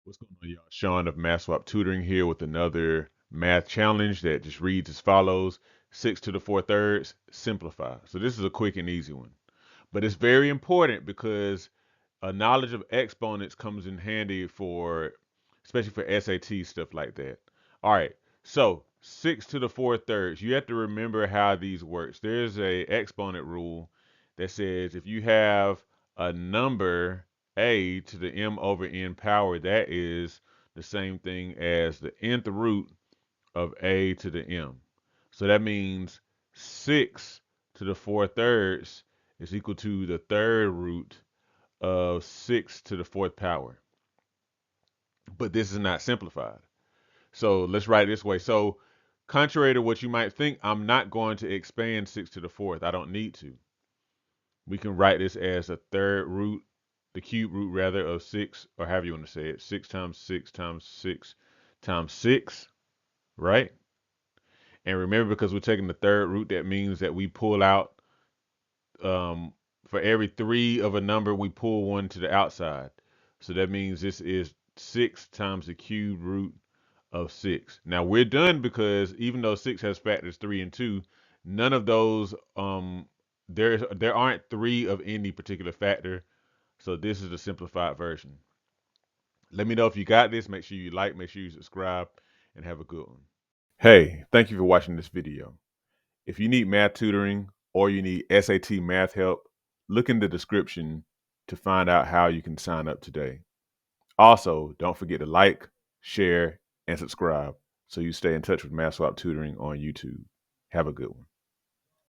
What's going on, y'all? Sean of Math Swap Tutoring here with another math challenge that just reads as follows: 6 to the 4 thirds, simplify. So this is a quick and easy one. But it's very important because a knowledge of exponents comes in handy for, especially for SAT stuff like that. All right, so 6 to the 4 thirds. You have to remember how these works. There's a exponent rule that says if you have a number a to the m over n power, that is the same thing as the nth root of a to the m. So that means 6 to the 4 thirds is equal to the third root of 6 to the fourth power. But this is not simplified. So let's write it this way. So contrary to what you might think, I'm not going to expand 6 to the fourth. I don't need to. We can write this as a third root, the cube root rather, of 6, or however you want to say it. 6 times 6 times 6 times 6, right? And remember, because we're taking the third root, that means that we pull out, um, for every 3 of a number, we pull one to the outside. So that means this is 6 times the cube root of 6. Now we're done because even though 6 has factors 3 and 2, none of those, there aren't 3 of any particular factor. So this is the simplified version. Let me know if you got this. Make sure you like, make sure you subscribe, and have a good one. Hey, thank you for watching this video. If you need math tutoring or you need SAT math help, look in the description to find out how you can sign up today. Also, don't forget to like, share, and subscribe so you stay in touch with Math Swap Tutoring on YouTube. Have a good one.